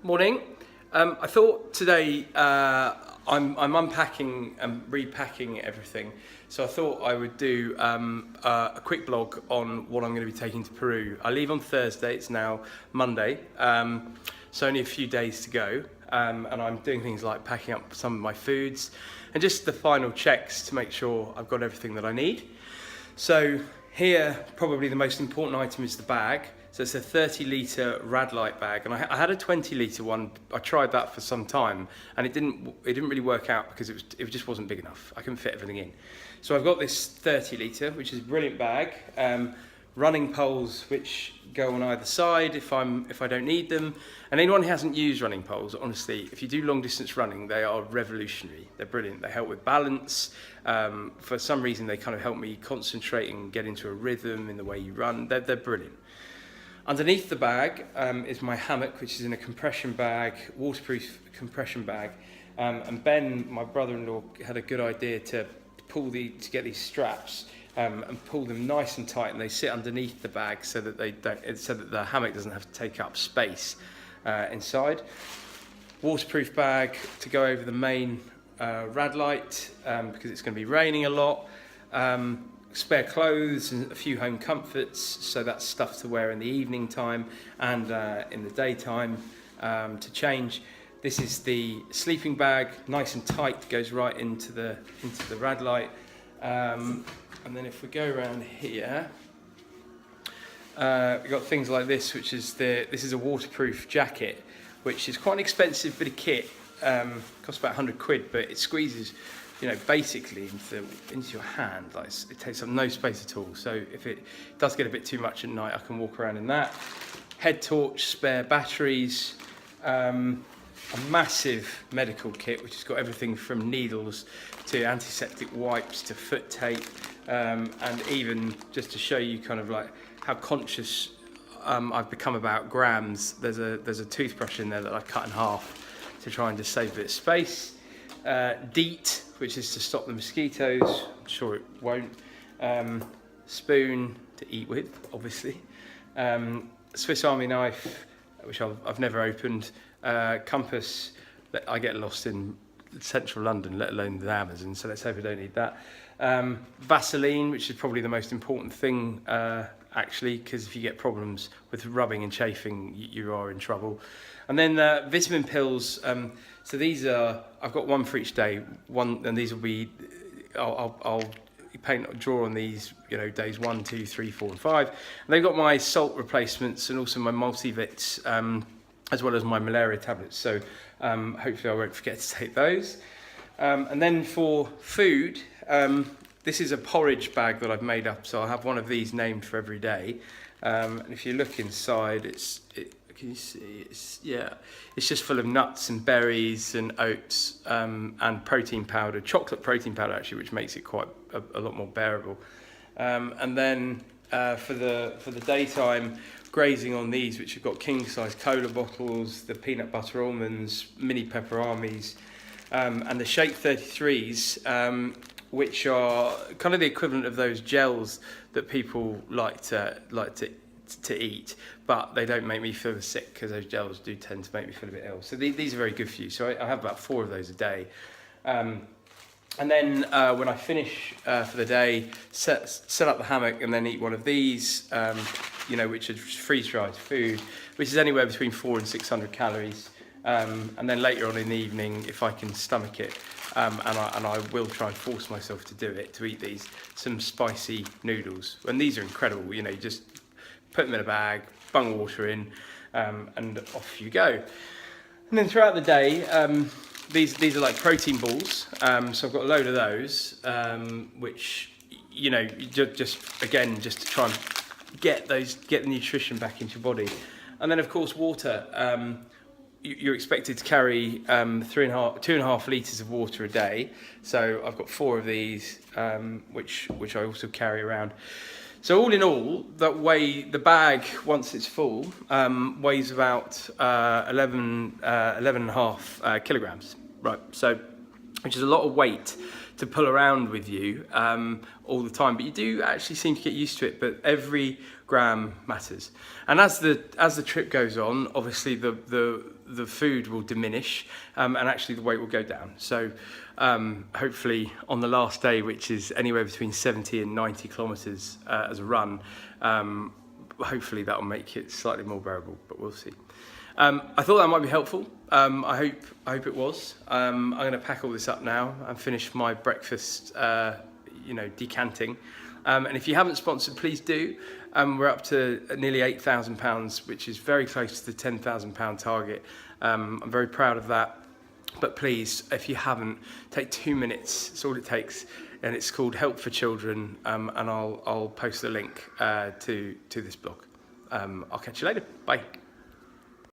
Morning. I thought today I'm unpacking and repacking everything, so I thought I would do a quick blog on what I'm going to be taking to Peru. I leave on Thursday. It's now Monday, so only a few days to go, and I'm doing things like packing up some of my foods and just the final checks to make sure I've got everything that I need. So here, probably the most important item is the bag. So it's a 30-litre Radlight bag, and I had a 20-litre one. I tried that for some time, and it didn't really work out because it just wasn't big enough. I couldn't fit everything in. So I've got this 30-litre, which is a brilliant bag. Running poles which go on either side if I don't need them. And anyone who hasn't used running poles, honestly, if you do long distance running, they are revolutionary. They're brilliant. They help with balance. For some reason, they kind of help me concentrate and get into a rhythm in the way you run. They're brilliant. Underneath the bag is my hammock, which is in a compression bag, waterproof compression bag. And Ben, my brother-in-law, had a good idea to get these straps and pull them nice and tight, and they sit underneath the bag so that the hammock doesn't have to take up space inside. Waterproof bag to go over the main Radlight because it's going to be raining a lot. Spare clothes and a few home comforts, so that's stuff to wear in the evening time and in the daytime to change. This is the sleeping bag, nice and tight, goes right into the Radlight. And then if we go around here, we've got things like this, which is this is a waterproof jacket, which is quite an expensive bit of kit. Costs about 100 quid, but it squeezes, basically into your hand. Like it takes up no space at all. So if it does get a bit too much at night, I can walk around in that. Head torch, spare batteries, a massive medical kit, which has got everything from needles to antiseptic wipes to foot tape, and even just to show you kind of like how conscious I've become about grams. There's a toothbrush in there that I've cut in half to try and just save a bit of space. DEET, which is to stop the mosquitoes. I'm sure it won't. Spoon to eat with, obviously. Swiss Army knife, which I've never opened. Compass. I get lost in central London, let alone the Amazon, so let's hope I don't need that. Vaseline, which is probably the most important thing, actually, because if you get problems with rubbing and chafing, you are in trouble. And then vitamin pills. So these are, I've got one for each day. And these will be, I'll draw on these, days 1, 2, 3, 4, and 5. And they've got my salt replacements and also my multivits, as well as my malaria tablets. So hopefully I won't forget to take those. And then for food, this is a porridge bag that I've made up. So I'll have one of these named for every day. And if you look inside, can you see? It's just full of nuts and berries and oats and protein powder, chocolate protein powder actually, which makes it quite a lot more bearable. And then for the daytime, grazing on these, which have got king-size cola bottles, the peanut butter almonds, mini Peperamis, and the Shake 33s, which are kind of the equivalent of those gels that people like to eat, but they don't make me feel sick because those gels do tend to make me feel a bit ill. So these are very good for you. So I have about 4 of those a day. And then when I finish for the day, set up the hammock and then eat one of these, which is freeze-dried food, which is anywhere between 400 and 600 calories. And then later on in the evening, if I can stomach it, and I will try and force myself to do it, to eat these, some spicy noodles. And these are incredible. You just put them in a bag, bung water in, and off you go. And then throughout the day, these are like protein balls. So I've got a load of those, which, just to try and get the nutrition back into your body. And then of course water. You're expected to carry 2.5 litres of water a day. So I've got 4 of these, which I also carry around. So all in all, the bag, once it's full, weighs about 11.5 kilograms, right? So, which is a lot of weight to pull around with you all the time, but you do actually seem to get used to it. But every gram matters, and as the trip goes on, obviously the food will diminish, and actually the weight will go down. So hopefully on the last day, which is anywhere between 70 and 90 kilometers as a run, hopefully that'll make it slightly more bearable, but we'll see. I thought that might be helpful. I hope it was. I'm going to pack all this up now and finish my breakfast, decanting. And if you haven't sponsored, please do. We're up to nearly £8,000, which is very close to the £10,000 target. I'm very proud of that. But please, if you haven't, take 2 minutes. That's all it takes. And it's called Help for Children. And I'll post the link to this blog. I'll catch you later. Bye.